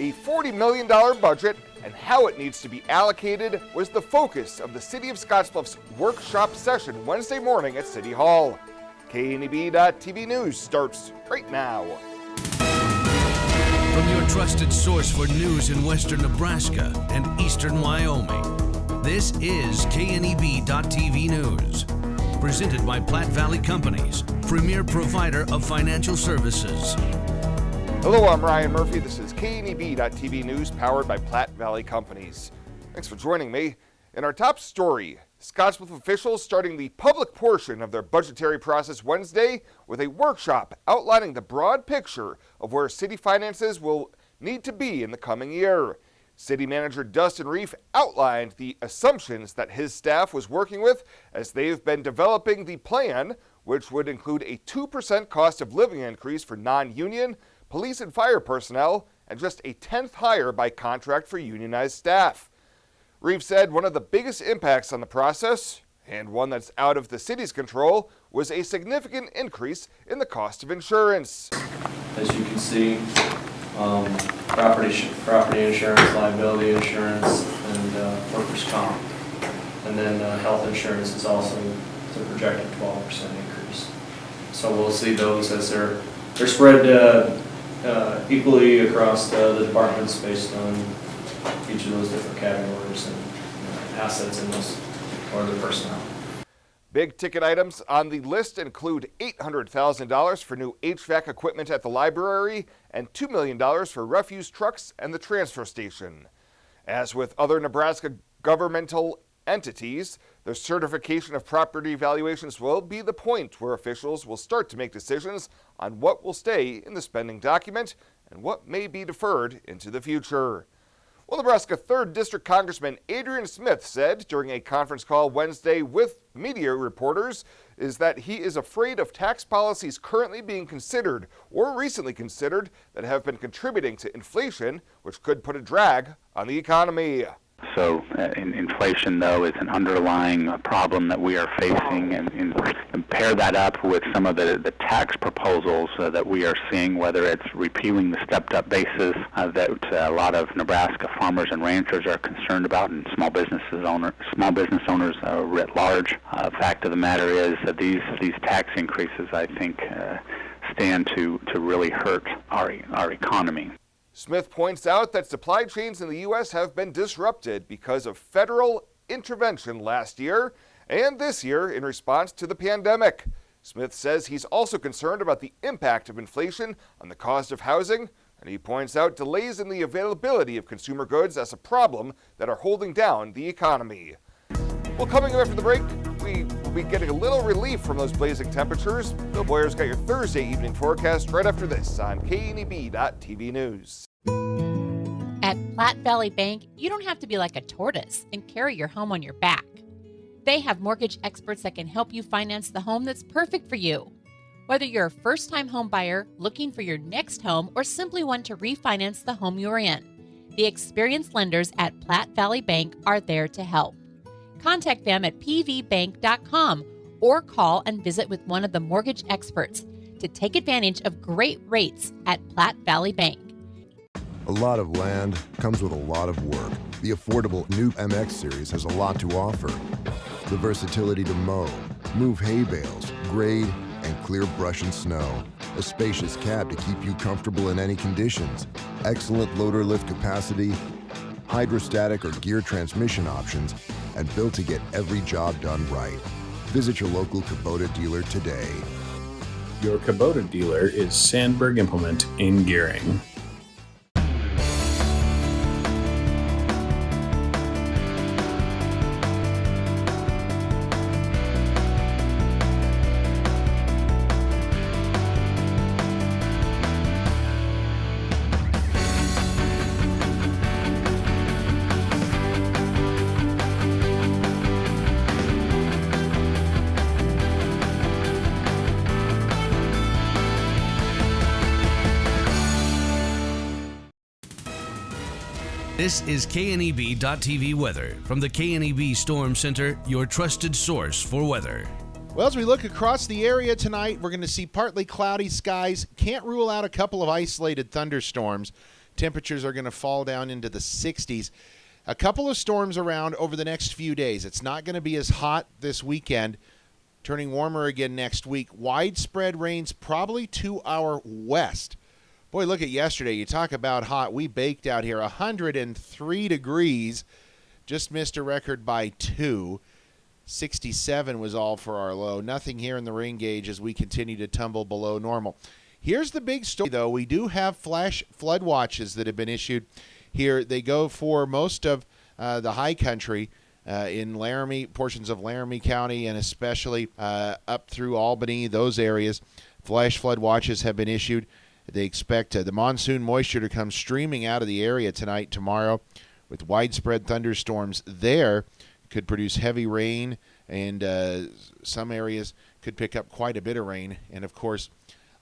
A $40 million budget and how it needs to be allocated was the focus of the City of Scottsbluff's workshop session Wednesday morning at City Hall. KNEB.TV News starts right now. From your trusted source for news in western Nebraska and eastern Wyoming, this is KNEB.TV News. Presented by Platte Valley Companies, premier provider of financial services. Hello, I'm Ryan Murphy. This is KNEB.TV News powered by Platte Valley Companies. Thanks for joining me. In our top story, Scottsbluff officials starting the public portion of their budgetary process Wednesday with a workshop outlining the broad picture of where city finances will need to be in the coming year. City Manager Dustin Reef outlined the assumptions that his staff was working with as they've been developing the plan, which would include a 2% cost of living increase for non-union, police and fire personnel, and just a 10th hire by contract for unionized staff. Reeve said one of the biggest impacts on the process, and one that's out of the city's control, was a significant increase in the cost of insurance. As you can see, property insurance, liability insurance, and workers' comp. And then health insurance is also the projected 12% increase. So we'll see those as they're spread equally across the departments based on each of those different categories and assets in those, or the personnel. Big ticket items on the list include $800,000 for new HVAC equipment at the library and $2 million for refuse trucks and the transfer station. As with other Nebraska governmental entities, the certification of property valuations will be the point where officials will start to make decisions on what will stay in the spending document and what may be deferred into the future. Well, Nebraska 3rd District Congressman Adrian Smith said during a conference call Wednesday with media reporters is that he is afraid of tax policies currently being considered or recently considered that have been contributing to inflation, which could put a drag on the economy. So inflation, though, is an underlying problem that we are facing, and pair that up with some of the tax proposals that we are seeing, whether it's repealing the stepped-up basis that a lot of Nebraska farmers and ranchers are concerned about, and small business owners writ large. Fact of the matter is that these tax increases, I think, stand to really hurt our economy. Smith points out that supply chains in the U.S. have been disrupted because of federal intervention last year and this year in response to the pandemic. Smith says he's also concerned about the impact of inflation on the cost of housing, and he points out delays in the availability of consumer goods as a problem that are holding down the economy. Well, coming up after the break, we'll be getting a little relief from those blazing temperatures. Bill Boyer's got your Thursday evening forecast right after this on KNEB.TV News. At Platte Valley Bank, you don't have to be like a tortoise and carry your home on your back. They have mortgage experts that can help you finance the home that's perfect for you. Whether you're a first-time home buyer, looking for your next home, or simply want to refinance the home you're in, the experienced lenders at Platte Valley Bank are there to help. Contact them at pvbank.com or call and visit with one of the mortgage experts to take advantage of great rates at Platte Valley Bank. A lot of land comes with a lot of work. The affordable new MX series has a lot to offer. The versatility to mow, move hay bales, grade, and clear brush and snow. A spacious cab to keep you comfortable in any conditions. Excellent loader lift capacity, hydrostatic or gear transmission options, and built to get every job done right. Visit your local Kubota dealer today. Your Kubota dealer is Sandberg Implement in Gearing. This is KNEB.TV weather from the KNEB Storm Center, your trusted source for weather. Well, as we look across the area tonight, we're going to see partly cloudy skies. Can't rule out a couple of isolated thunderstorms. Temperatures are going to fall down into the 60s. A couple of storms around over the next few days. It's not going to be as hot this weekend, turning warmer again next week. Widespread rains probably to our west. Boy, look at yesterday. You talk about hot. We baked out here 103 degrees. Just missed a record by 2. 67 was all for our low. Nothing here in the rain gauge as we continue to tumble below normal. Here's the big story, though. We do have flash flood watches that have been issued here. They go for most of the high country in Laramie, portions of Laramie County, and especially up through Albany, those areas. Flash flood watches have been issued. They expect the monsoon moisture to come streaming out of the area tonight, tomorrow, with widespread thunderstorms there. Could produce heavy rain, and some areas could pick up quite a bit of rain. And, of course,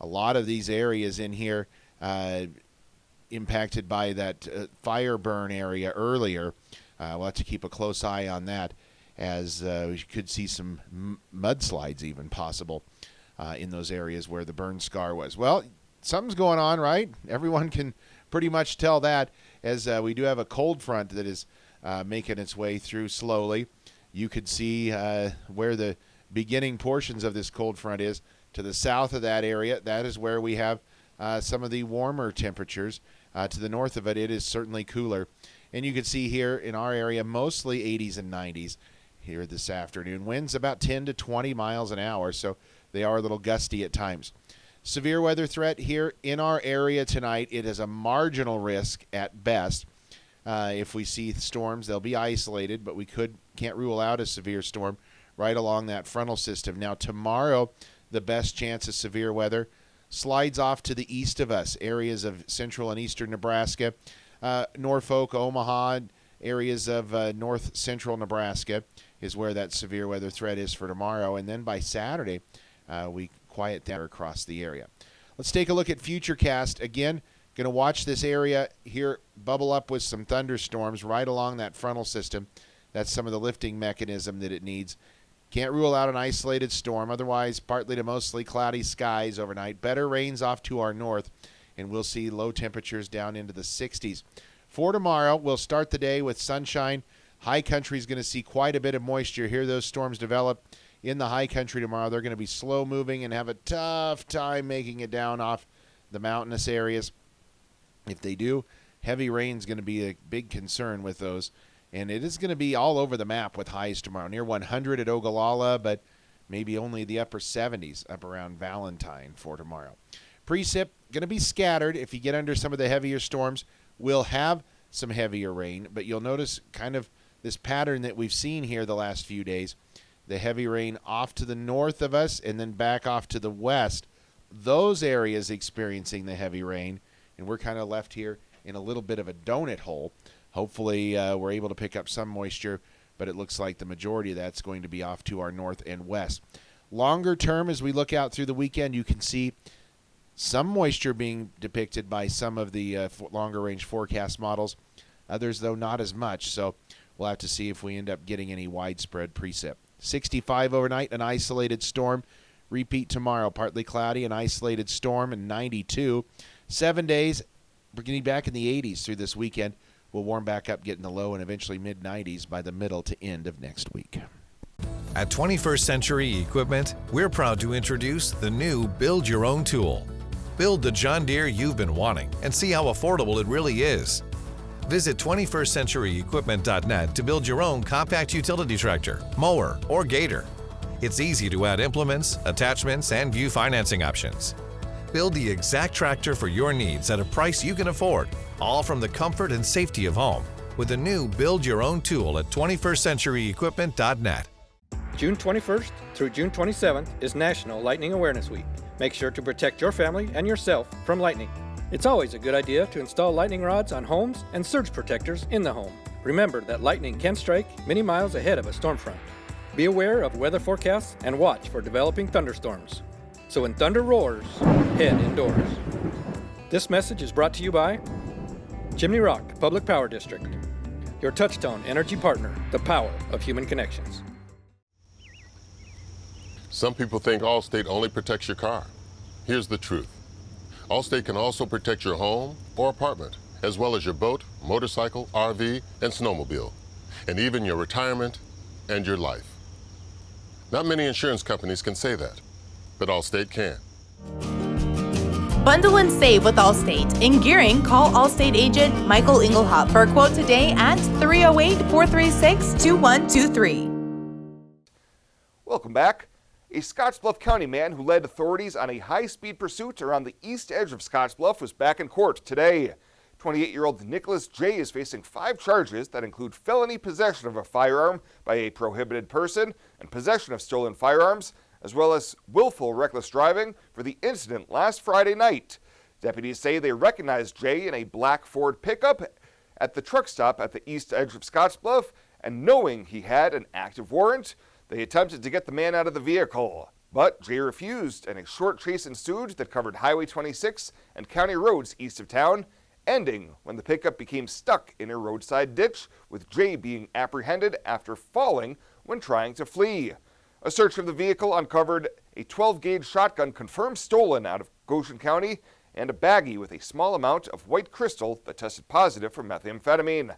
a lot of these areas in here impacted by that fire burn area earlier. We'll have to keep a close eye on that, as we could see some mudslides even possible in those areas where the burn scar was. Well, something's going on, right? Everyone can pretty much tell that, as we do have a cold front that is making its way through slowly. You could see where the beginning portions of this cold front is. To the south of that area, that is where we have some of the warmer temperatures. To the north of it, it is certainly cooler. And you can see here in our area, mostly 80s and 90s here this afternoon. Winds about 10 to 20 miles an hour, so they are a little gusty at times. Severe weather threat here in our area tonight. It is a marginal risk at best. If we see storms, they'll be isolated, but we can't rule out a severe storm right along that frontal system. Now, tomorrow, the best chance of severe weather slides off to the east of us, areas of central and eastern Nebraska, Norfolk, Omaha, areas of north central Nebraska is where that severe weather threat is for tomorrow. And then by Saturday, we quiet down across the area. Let's take a look at Futurecast. Again, going to watch this area here bubble up with some thunderstorms right along that frontal system. That's some of the lifting mechanism that it needs. Can't rule out an isolated storm. Otherwise, partly to mostly cloudy skies overnight. Better rains off to our north, and we'll see low temperatures down into the 60s. For tomorrow, we'll start the day with sunshine. High country is going to see quite a bit of moisture. Here those storms develop in the high country tomorrow. They're going to be slow moving and have a tough time making it down off the mountainous areas. If they do, heavy rain is going to be a big concern with those. And it is going to be all over the map with highs tomorrow. Near 100 at Ogallala, but maybe only the upper 70s up around Valentine for tomorrow. Precip going to be scattered. If you get under some of the heavier storms, we'll have some heavier rain. But you'll notice kind of this pattern that we've seen here the last few days. The heavy rain off to the north of us and then back off to the west. Those areas experiencing the heavy rain. And we're kind of left here in a little bit of a donut hole. Hopefully we're able to pick up some moisture, but it looks like the majority of that's going to be off to our north and west. Longer term, as we look out through the weekend, you can see some moisture being depicted by some of the longer range forecast models. Others, though, not as much. So we'll have to see if we end up getting any widespread precip. 65 overnight, an isolated storm. Repeat tomorrow, partly cloudy, an isolated storm, and 92. 7 days, we're getting back in the 80s through this weekend. We'll warm back up, get in the low and eventually mid-90s by the middle to end of next week. At 21st Century Equipment, we're proud to introduce the new Build Your Own tool. Build the John Deere you've been wanting and see how affordable it really is. Visit 21stcenturyequipment.net to build your own compact utility tractor, mower, or gator. It's easy to add implements, attachments, and view financing options. Build the exact tractor for your needs at a price you can afford, all from the comfort and safety of home, with a new Build Your Own tool at 21stcenturyequipment.net. June 21st through June 27th is National Lightning Awareness Week. Make sure to protect your family and yourself from lightning. It's always a good idea to install lightning rods on homes and surge protectors in the home. Remember that lightning can strike many miles ahead of a storm front. Be aware of weather forecasts and watch for developing thunderstorms. So when thunder roars, head indoors. This message is brought to you by Chimney Rock Public Power District, your touchstone energy partner, the power of human connections. Some people think Allstate only protects your car. Here's the truth. Allstate can also protect your home or apartment as well as your boat, motorcycle, RV, and snowmobile, and even your retirement and your life. Not many insurance companies can say that, but Allstate can. Bundle and save with Allstate. In Gearing, call Allstate agent Michael Engelhop for a quote today at 308-436-2123. Welcome back. A Scottsbluff County man who led authorities on a high-speed pursuit around the east edge of Scottsbluff was back in court today. 28-year-old Nicholas J. is facing 5 charges that include felony possession of a firearm by a prohibited person and possession of stolen firearms, as well as willful reckless driving for the incident last Friday night. Deputies say they recognized J. in a black Ford pickup at the truck stop at the east edge of Scottsbluff, and knowing he had an active warrant, they attempted to get the man out of the vehicle. But J. refused, and a short chase ensued that covered Highway 26 and county roads east of town, ending when the pickup became stuck in a roadside ditch, with J. being apprehended after falling when trying to flee. A search of the vehicle uncovered a 12-gauge shotgun confirmed stolen out of Goshen County and a baggie with a small amount of white crystal that tested positive for methamphetamine.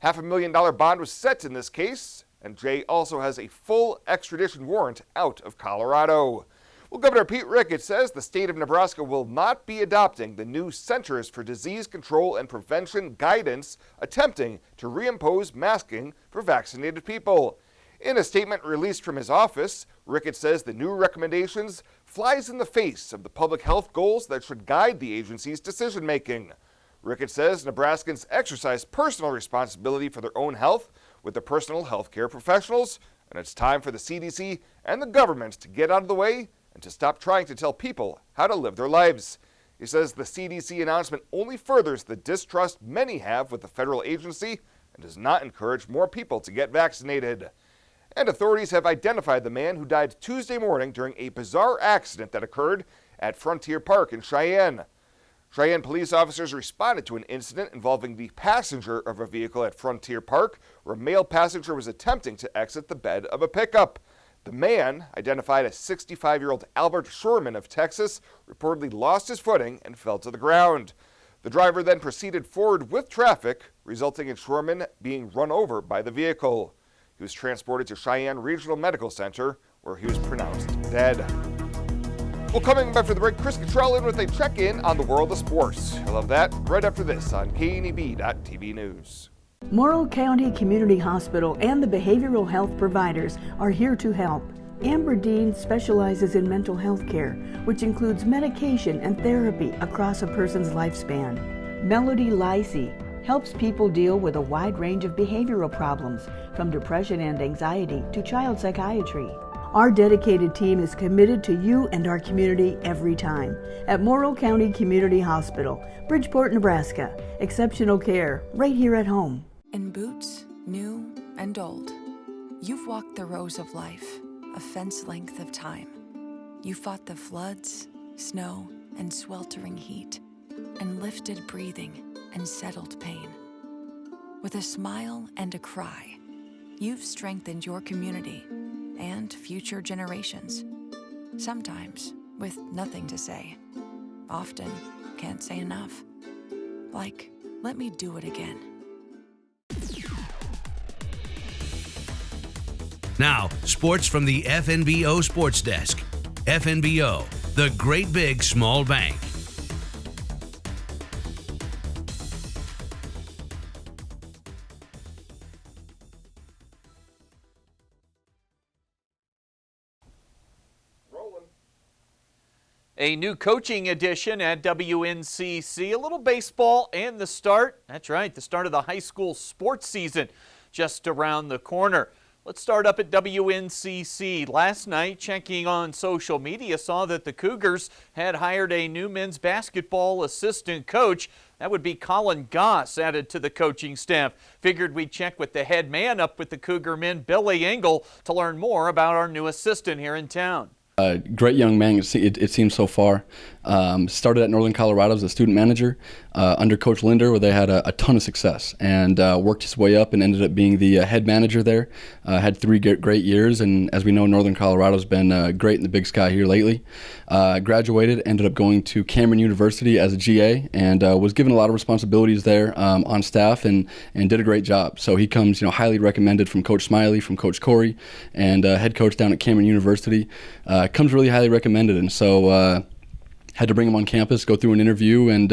$500,000 bond was set in this case, and J. also has a full extradition warrant out of Colorado. Well, Governor Pete Ricketts says the state of Nebraska will not be adopting the new Centers for Disease Control and Prevention guidance attempting to reimpose masking for vaccinated people. In a statement released from his office, Ricketts says the new recommendations flies in the face of the public health goals that should guide the agency's decision-making. Ricketts says Nebraskans exercise personal responsibility for their own health with the personal health care professionals, and it's time for the CDC and the government to get out of the way and to stop trying to tell people how to live their lives. He says the CDC announcement only furthers the distrust many have with the federal agency and does not encourage more people to get vaccinated. And authorities have identified the man who died Tuesday morning during a bizarre accident that occurred at Frontier Park in Cheyenne. Cheyenne police officers responded to an incident involving the passenger of a vehicle at Frontier Park, where a male passenger was attempting to exit the bed of a pickup. The man, identified as 65-year-old Albert Shorman of Texas, reportedly lost his footing and fell to the ground. The driver then proceeded forward with traffic, resulting in Shorman being run over by the vehicle. He was transported to Cheyenne Regional Medical Center, where he was pronounced dead. Well, coming back for the break, Chris Cottrell in with a check-in on the world of sports. You'll have that right after this on KNEB.TV News. Morrill County Community Hospital and the behavioral health providers are here to help. Amber Dean specializes in mental health care, which includes medication and therapy across a person's lifespan. Melody Lacey helps people deal with a wide range of behavioral problems, from depression and anxiety to child psychiatry. Our dedicated team is committed to you and our community every time. At Morrill County Community Hospital, Bridgeport, Nebraska. Exceptional care right here at home. In boots, new and old, you've walked the rows of life, a fence length of time. You fought the floods, snow, and sweltering heat, and lifted breathing and settled pain. With a smile and a cry, you've strengthened your community and future generations. Sometimes with nothing to say. Often can't say enough. Like, let me do it again. Now, sports from the FNBO Sports Desk. FNBO, the great big small bank. A new coaching edition at WNCC, a little baseball, and the start, that's right, the start of the high school sports season just around the corner. Let's start up at WNCC. Last night, checking on social media, saw that the Cougars had hired a new men's basketball assistant coach. That would be Colin Goss added to the coaching staff. Figured we'd check with the head man up with the Cougar men, Billy Engel, to learn more about our new assistant here in town. Great young man, it seems so far. Started at Northern Colorado as a student manager under Coach Linder, where they had a ton of success, and worked his way up and ended up being the head manager there. Had 3 great years, and as we know, Northern Colorado's been great in the Big Sky here lately. Graduated, ended up going to Cameron University as a GA, and was given a lot of responsibilities there on staff, and did a great job. So he comes, highly recommended from Coach Smiley, from Coach Corey, and head coach down at Cameron University. Comes really highly recommended, and so had to bring him on campus, go through an interview, and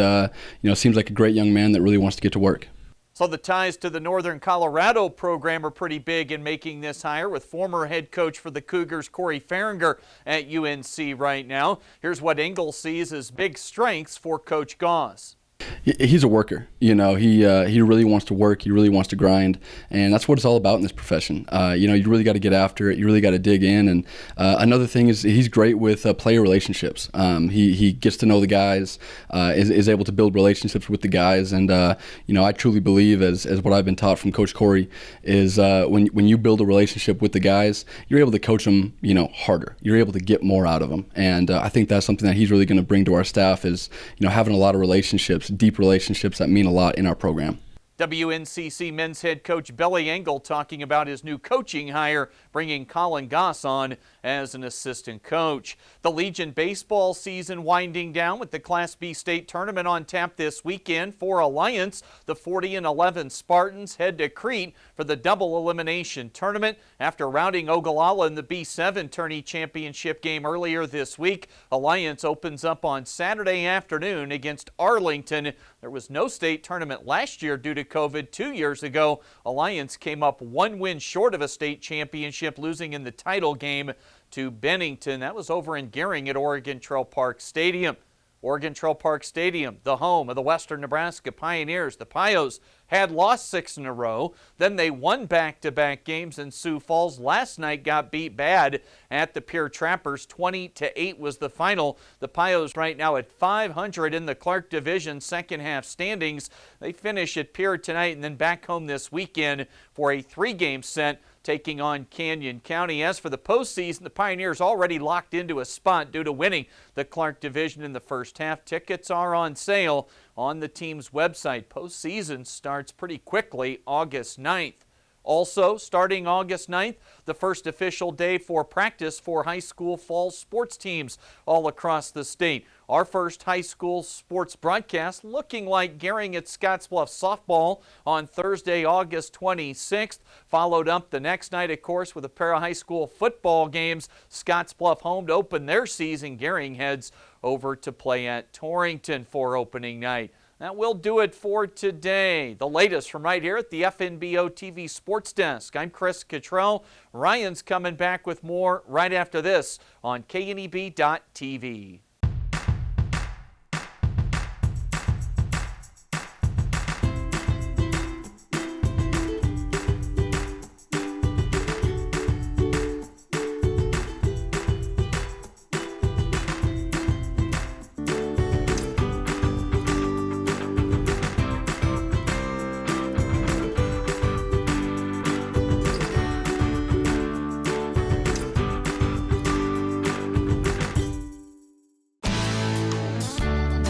seems like a great young man that really wants to get to work. So the ties to the Northern Colorado program are pretty big in making this hire, with former head coach for the Cougars, Corey Farringer, at UNC right now. Here's what Engel sees as big strengths for Coach Gauze. He's a worker. He really wants to work. He really wants to grind, and that's what it's all about in this profession. You really got to get after it. You really got to dig in. And another thing is he's great with player relationships. He gets to know the guys, is able to build relationships with the guys. And I truly believe, as what I've been taught from Coach Corey, is when you build a relationship with the guys, you're able to coach them, harder. You're able to get more out of them. And I think that's something that he's really going to bring to our staff, is having a lot of relationships, deep relationships that mean a lot in our program. WNCC men's head coach Billy Engel talking about his new coaching hire, bringing Colin Goss on as an assistant coach. The Legion baseball season winding down, with the Class B state tournament on tap this weekend for Alliance. The 40-11 Spartans head to Crete for the double elimination tournament after routing Ogallala in the B7 tourney championship game earlier this week. Alliance opens up on Saturday afternoon against Arlington. There was no state tournament last year due to COVID. 2 years ago, Alliance came up 1 win short of a state championship, losing in the title game to Bennington. That was over in Gering at Oregon Trail Park Stadium. Oregon Trail Park Stadium, the home of the Western Nebraska Pioneers. The Pios had lost 6 in a row. Then they won back-to-back games in Sioux Falls. Last night got beat bad at the Pierre Trappers. 20-8 was the final. The Pios right now at 500 in the Clark Division second half standings. They finish at Pierre tonight and then back home this weekend for a 3-game set, taking on Canyon County. As for the postseason, the Pioneers already locked into a spot due to winning the Clark Division in the first half. Tickets are on sale on the team's website. Postseason starts pretty quickly, August 9th. Also, starting August 9th, the first official day for practice for high school fall sports teams all across the state. Our first high school sports broadcast looking like Gering at Scottsbluff softball on Thursday, August 26th. Followed up the next night, of course, with a pair of high school football games. Scottsbluff home to open their season. Gering heads over to play at Torrington for opening night. That will do it for today. The latest from right here at the FNBO TV Sports Desk. I'm Chris Cottrell. Ryan's coming back with more right after this on KNEB.TV.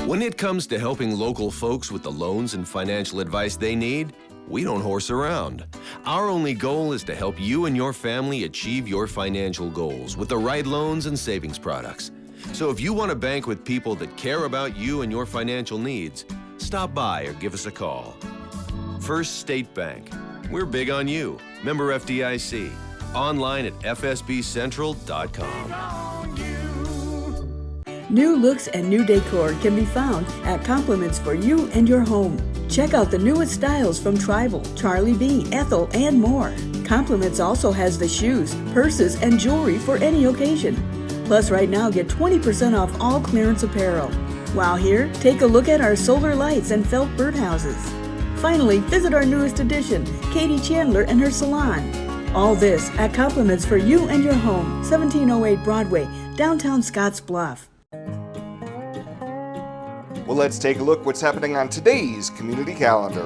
When it comes to helping local folks with the loans and financial advice they need, we don't horse around. Our only goal is to help you and your family achieve your financial goals with the right loans and savings products. So if you want to bank with people that care about you and your financial needs, stop by or give us a call. First State Bank. We're big on you. Member FDIC. Online at fsbcentral.com. New looks and new decor can be found at Compliments for You and Your Home. Check out the newest styles from Tribal, Charlie B, Ethel, and more. Compliments also has the shoes, purses, and jewelry for any occasion. Plus, right now, get 20% off all clearance apparel. While here, take a look at our solar lights and felt birdhouses. Finally, visit our newest addition, Katie Chandler and her salon. All this at Compliments for You and Your Home, 1708 Broadway, downtown Scottsbluff. Well, let's take a look what's happening on today's community calendar.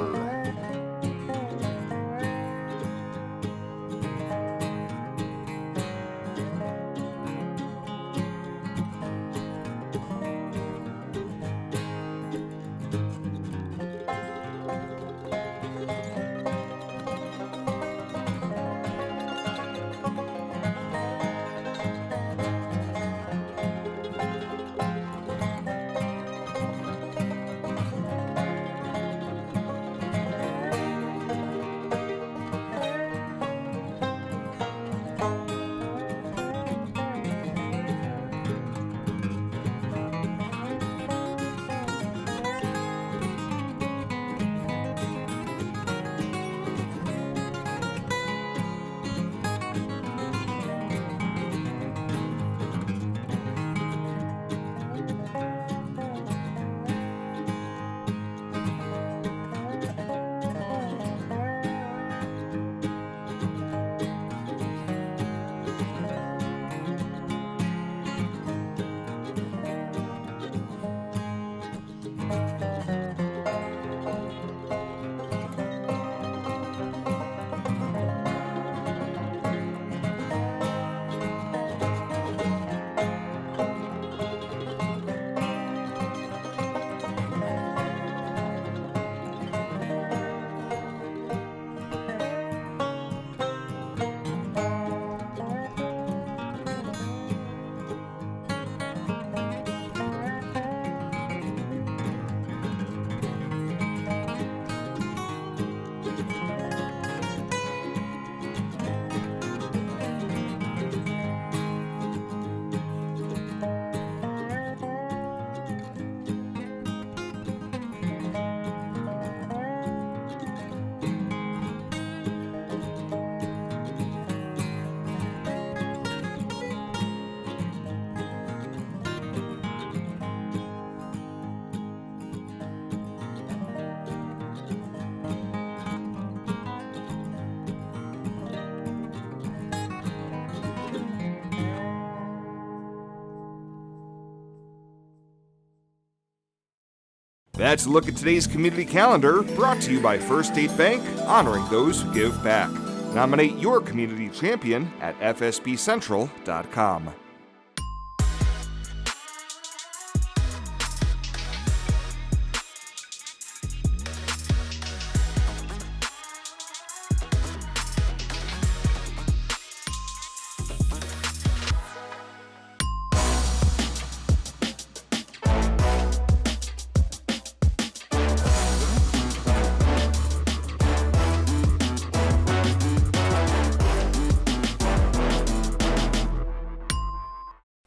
That's a look at today's community calendar, brought to you by First State Bank, honoring those who give back. Nominate your community champion at fsbcentral.com.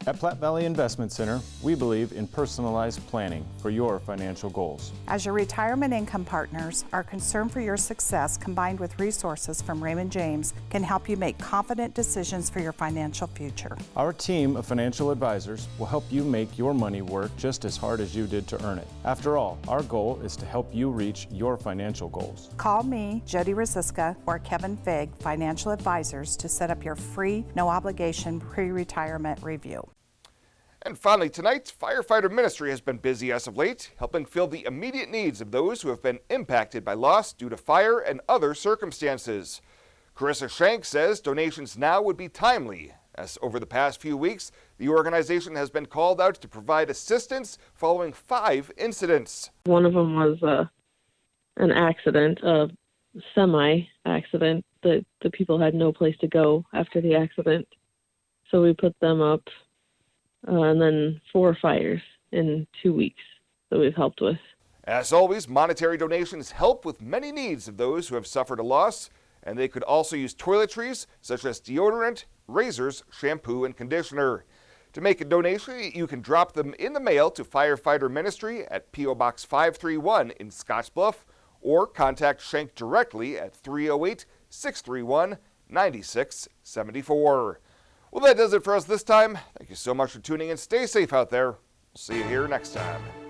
At Platte Valley Investment Center, we believe in personalized planning for your financial goals. As your retirement income partners, our concern for your success combined with resources from Raymond James can help you make confident decisions for your financial future. Our team of financial advisors will help you make your money work just as hard as you did to earn it. After all, our goal is to help you reach your financial goals. Call me, Jody Rosiska, or Kevin Fig, Financial Advisors, to set up your free, no-obligation pre-retirement review. And finally tonight, Firefighter Ministry has been busy as of late, helping fill the immediate needs of those who have been impacted by loss due to fire and other circumstances. Carissa Shank says donations now would be timely, as over the past few weeks, the organization has been called out to provide assistance following 5 incidents. One of them was an accident, a semi-accident, that the people had no place to go after the accident. So we put them up. And then 4 fires in 2 weeks that we've helped with. As always, monetary donations help with many needs of those who have suffered a loss, and they could also use toiletries such as deodorant, razors, shampoo, and conditioner. To make a donation, you can drop them in the mail to Firefighter Ministry at P.O. Box 531 in Scottsbluff, or contact Shank directly at 308-631-9674. Well, that does it for us this time. Thank you so much for tuning in. Stay safe out there. We'll see you here next time.